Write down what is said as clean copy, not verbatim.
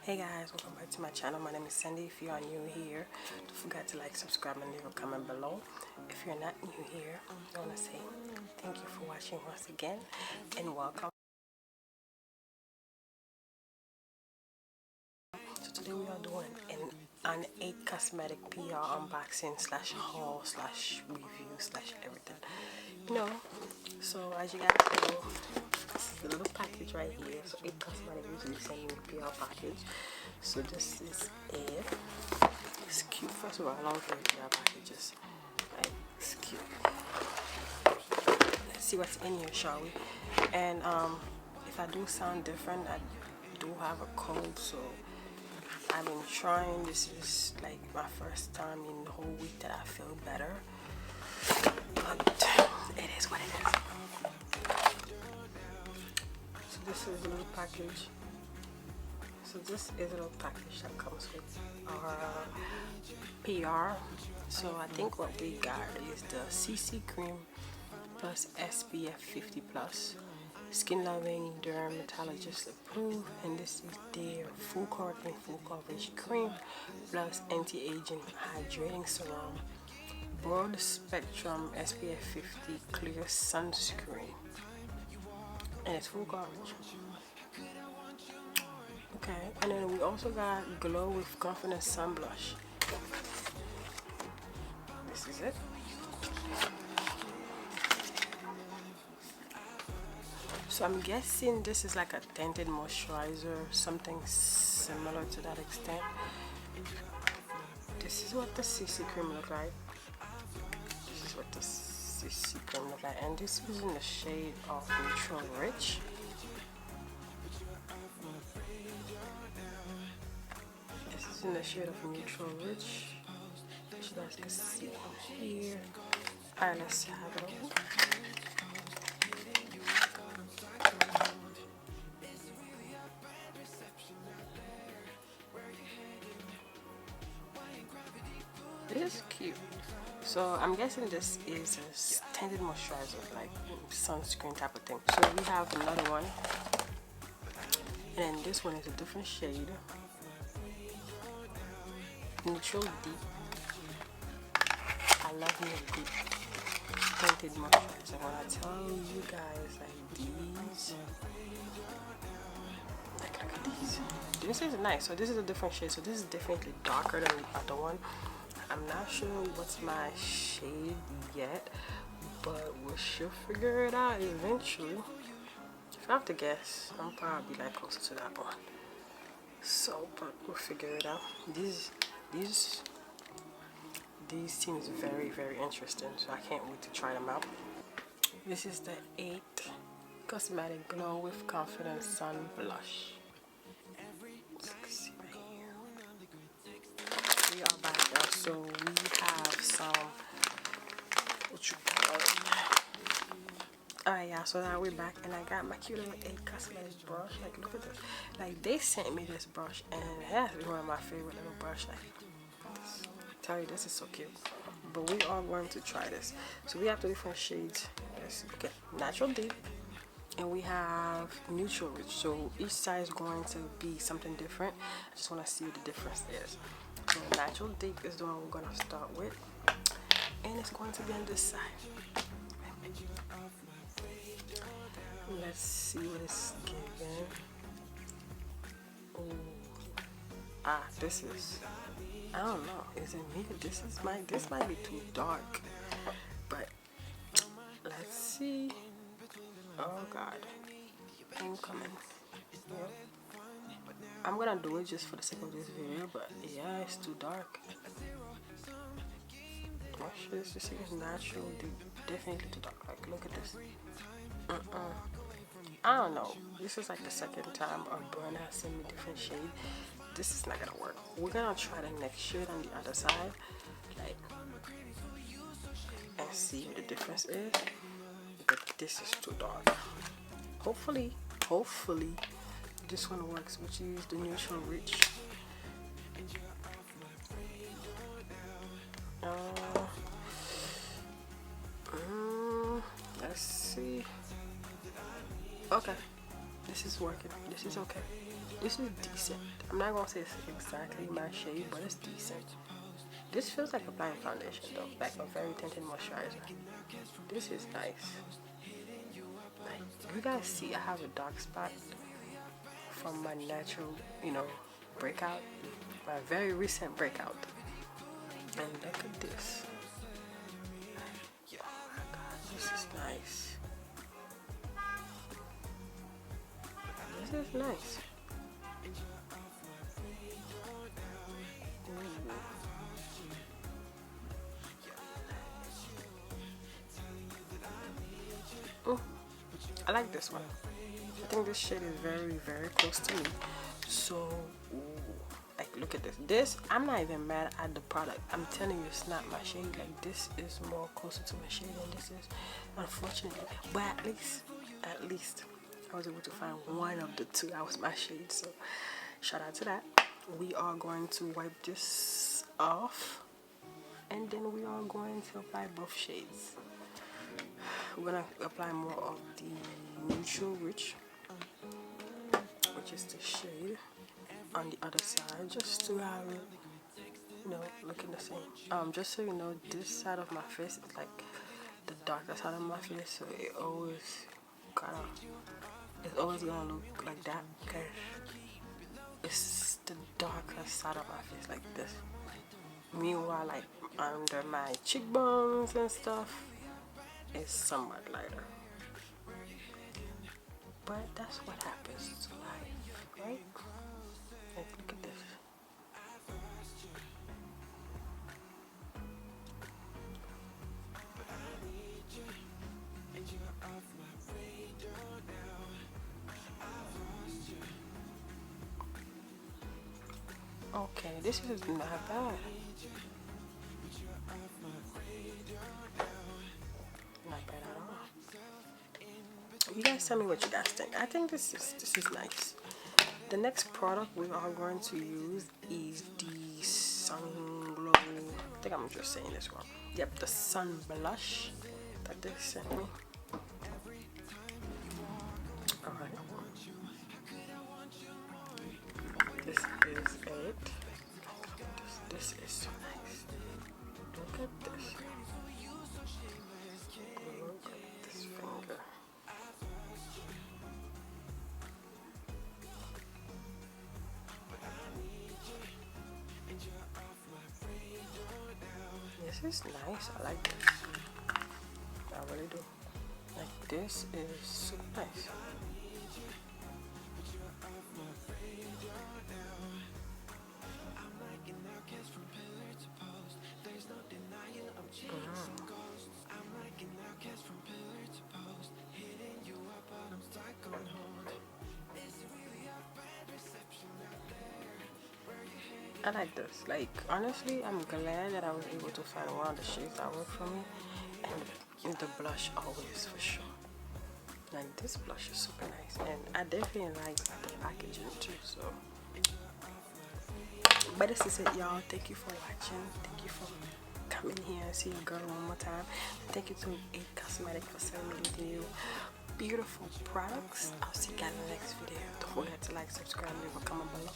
Hey guys, welcome back to my channel. My name is Sandy. If you are new here, don't forget to like, subscribe, and leave a comment below. If you're not new here, I want to say thank you for watching once again and welcome. So today we are doing an 8 cosmetic PR unboxing slash haul slash review slash everything. So as you guys know, this is the little package right here. So 8 cosmetic usually send me PR package. So this is it. It's cute. First of all, I love the PR packages. Right? It's cute. Let's see what's in here, shall we? And if I do sound different, I do have a cold, so I've been trying. This is like my first time in the whole week that I feel better. But it is what it is. So this is a little package. So this is a little package that comes with our PR. So I think what we got is the CC cream plus SPF 50 plus, skin loving, dermatologist approved, and this is their full coverage cream plus anti-aging hydrating serum, broad spectrum SPF 50 clear sunscreen, and it's full coverage. Okay, and then we also got Glow with Confidence Sun Blush. This is it. So I'm guessing this is like a tinted moisturizer, something similar to that extent. This is what the CC cream look like. This is what the CC cream look like, and this is in the shade of Neutral Rich. In the shade of Neutral Rich, which you guys can see here. Alright, let's have it open. This is cute. So I'm guessing this is a tinted moisturizer, like sunscreen type of thing. So we have another one, and then this one is a different shade. Neutral Deep. I love Deep tinted moisturizer. When I tell you guys, like these, like look at these. This is nice. So this is a different shade. So this is definitely darker than the other one. I'm not sure what's my shade yet, but we should figure it out eventually. If I have to guess, I'm probably like closer to that one. So, but we'll figure it out. These seems very, very interesting, so I can't wait to try them out. This is the 8 Cosmetic Glow with Confidence Sun Blush. Let's see right here. We are back now, so we have some, what you call it? Alright, yeah, so now we're back, and I got my cute little 8 cosmetic brush. Like, look at this. Like, they sent me this brush, and it has to be one of my favorite little brush. Like, this. Tell you, this is so cute. But we are going to try this. So we have 2 different shades. Let's get Natural Deep, and we have Neutral Rich. So each side is going to be something different. I just want to see what the difference is. So Natural Deep is the one we're going to start with, and it's going to be on this side. Let's see what it's giving. Ooh. Ah, this is, I don't know. Is it me? This might be too dark. But let's see. Oh God, incoming. Yep. I'm gonna do it just for the sake of this video, but yeah, it's too dark. My shit is just natural, definitely too dark. Like, look at this. I don't know. This is like the second time a brand has sent me different shade. This is not gonna work. We're gonna try the next shade on the other side, like, and see what the difference is. But this is too dark. Hopefully, this one works, which is the Neutral Rich. Let's see. Okay, this is working. This is okay. This is decent. I'm not gonna say it's exactly my shade, but it's decent. This feels like applying foundation though, like a very tinted moisturizer. This is nice. Like, you guys see I have a dark spot from my natural, breakout, my very recent breakout. And look at this. Oh my god, this is nice. This is nice. Ooh. I like this one. I think this shade is very, very close to me. So, ooh, like, look at this. I'm not even mad at the product. I'm telling you, it's not my shade. Like, this is more closer to my shade than this is, unfortunately. But at least, I was able to find one of the two that was my shade. So, shout out to that. We are going to wipe this off, and then we are going to apply both shades. We're gonna apply more of the neutral rich, which is the shade, on the other side, just to have it, looking the same. Just so you know, this side of my face is like the darker side of my face, so it's always gonna look like that because it's the darker side of my face, like this. Meanwhile, like under my cheekbones and stuff, it's somewhat lighter. But that's what happens to life, right? Like, look at this. Okay, this is not bad. Not bad at all. You guys tell me what you guys think. I think this is nice. The next product we are going to use is the Sun Glow. I think I'm just saying this wrong. Yep, the Sun Blush that they sent me. Alright. This is it. This is so nice. Look at this. Look at this finger. This is nice. I like this. I really do. Like, this is so nice. I like this. Like, honestly, I'm glad that I was able to find one of the shades that work for me, and the blush always, for sure. Like, this blush is super nice, and I definitely like the packaging too. So, but this is it, y'all. Thank you for watching. Thank you for coming here and see your girl one more time. Thank you to A Cosmetic for sending me these new beautiful products. I'll see you guys in the next video. Don't forget to like, subscribe, leave a comment below.